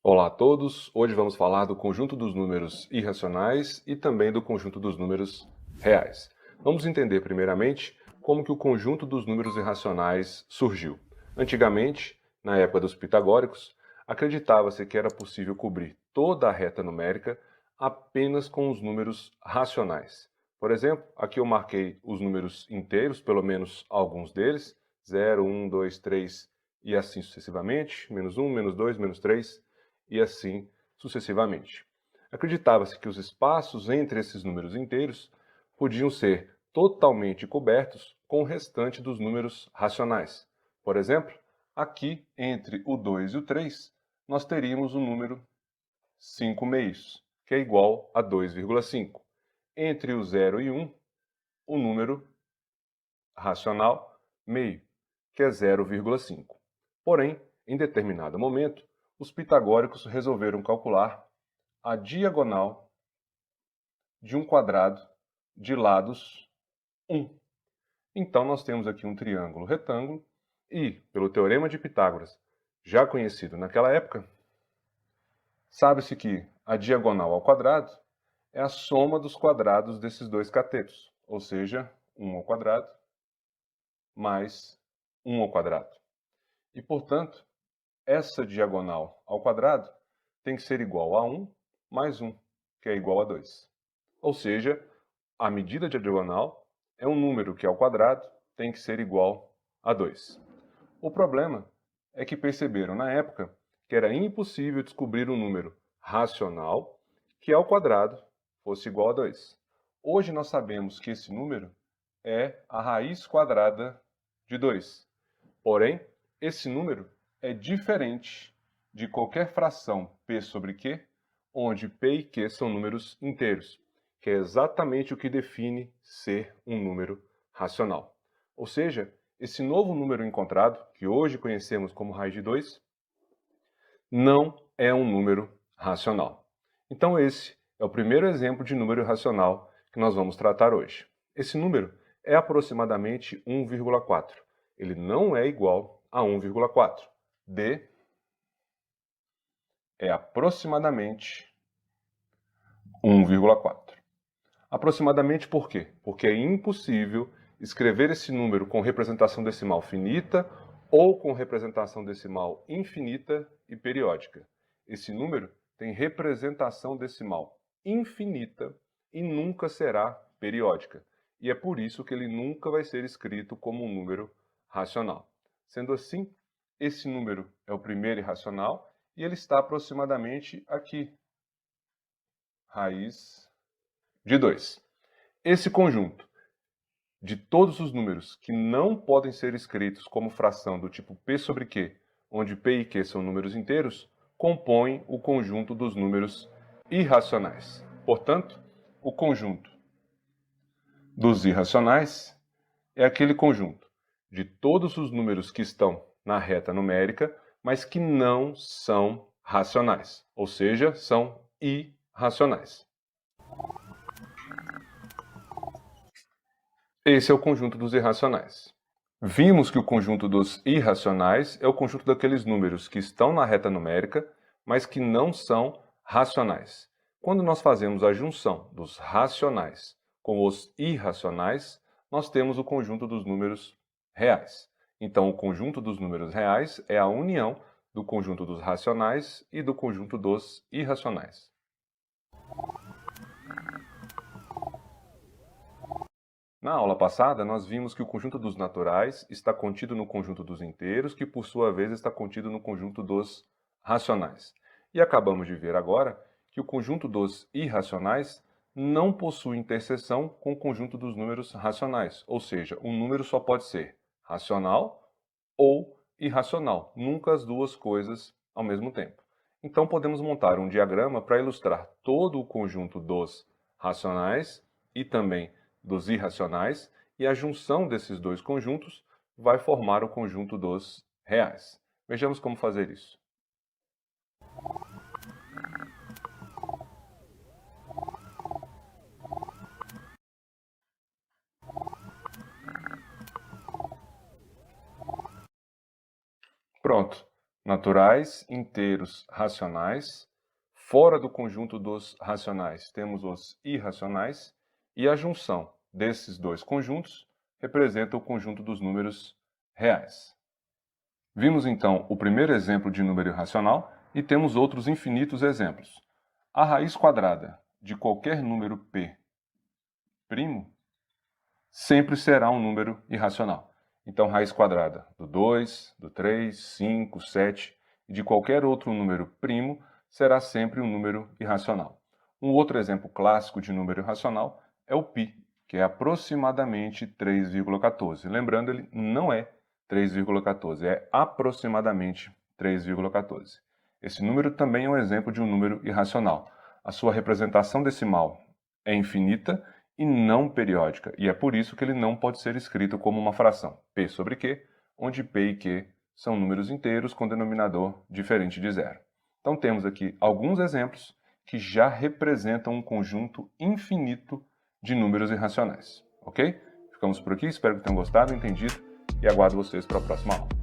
Olá a todos, hoje vamos falar do conjunto dos números irracionais e também do conjunto dos números reais. Vamos entender primeiramente como que o conjunto dos números irracionais surgiu. Antigamente, na época dos pitagóricos, acreditava-se que era possível cobrir toda a reta numérica apenas com os números racionais. Por exemplo, aqui eu marquei os números inteiros, pelo menos alguns deles, 0, 1, 2, 3 e assim sucessivamente, menos 1, menos 2, menos 3 e assim sucessivamente. Acreditava-se que os espaços entre esses números inteiros podiam ser totalmente cobertos com o restante dos números racionais. Por exemplo, aqui entre o 2 e o 3, nós teríamos o número 5 meios, que é igual a 2,5. Entre o 0 e 1, o número racional meio, que é 0,5. Porém, em determinado momento, os pitagóricos resolveram calcular a diagonal de um quadrado de lados 1. Então, nós temos aqui um triângulo retângulo e, pelo teorema de Pitágoras, já conhecido naquela época, sabe-se que a diagonal ao quadrado é a soma dos quadrados desses dois catetos, ou seja, 1 ao quadrado mais 1 ao quadrado. E, portanto, essa diagonal ao quadrado tem que ser igual a 1 mais 1, que é igual a 2. Ou seja, a medida de diagonal é um número que ao quadrado tem que ser igual a 2. O problema é que perceberam na época que era impossível descobrir um número racional que ao quadrado fosse igual a 2. Hoje nós sabemos que esse número é a raiz quadrada de 2. Porém, esse número é diferente de qualquer fração p sobre q, onde p e q são números inteiros, que é exatamente o que define ser um número racional. Ou seja, esse novo número encontrado, que hoje conhecemos como raiz de 2, não é um número racional. Então esse é o primeiro exemplo de número irracional que nós vamos tratar hoje. Esse número é aproximadamente 1,4. Ele não é igual a 1,4. D é aproximadamente 1,4. Aproximadamente por quê? Porque é impossível escrever esse número com representação decimal finita ou com representação decimal infinita e periódica. Esse número tem representação decimal infinita e nunca será periódica. E é por isso que ele nunca vai ser escrito como um número racional. Sendo assim, esse número é o primeiro irracional e ele está aproximadamente aqui, raiz de 2. Esse conjunto de todos os números que não podem ser escritos como fração do tipo p sobre q, onde p e q são números inteiros, compõem o conjunto dos números irracionais. Portanto, o conjunto dos irracionais é aquele conjunto de todos os números que estão na reta numérica, mas que não são racionais, ou seja, são irracionais. Esse é o conjunto dos irracionais. Vimos que o conjunto dos irracionais é o conjunto daqueles números que estão na reta numérica, mas que não são racionais. Quando nós fazemos a junção dos racionais com os irracionais, nós temos o conjunto dos números reais. Então, o conjunto dos números reais é a união do conjunto dos racionais e do conjunto dos irracionais. Na aula passada, nós vimos que o conjunto dos naturais está contido no conjunto dos inteiros, que por sua vez está contido no conjunto dos racionais. E acabamos de ver agora que o conjunto dos irracionais não possui interseção com o conjunto dos números racionais, ou seja, um número só pode ser racional ou irracional, nunca as duas coisas ao mesmo tempo. Então podemos montar um diagrama para ilustrar todo o conjunto dos racionais e também dos irracionais, e a junção desses dois conjuntos vai formar o conjunto dos reais. Vejamos como fazer isso. Pronto, naturais, inteiros, racionais. Fora do conjunto dos racionais, temos os irracionais. E a junção desses dois conjuntos representa o conjunto dos números reais. Vimos então o primeiro exemplo de número irracional e temos outros infinitos exemplos. A raiz quadrada de qualquer número p' sempre será um número irracional. Então, raiz quadrada do 2, do 3, 5, 7 e de qualquer outro número primo será sempre um número irracional. Um outro exemplo clássico de número irracional é o π, que é aproximadamente 3,14. Lembrando, ele não é 3,14, é aproximadamente 3,14. Esse número também é um exemplo de um número irracional. A sua representação decimal é infinita e não periódica, e é por isso que ele não pode ser escrito como uma fração, p sobre q, onde p e q são números inteiros com denominador diferente de zero. Então temos aqui alguns exemplos que já representam um conjunto infinito de números irracionais, ok? Ficamos por aqui, espero que tenham gostado, entendido, e aguardo vocês para a próxima aula.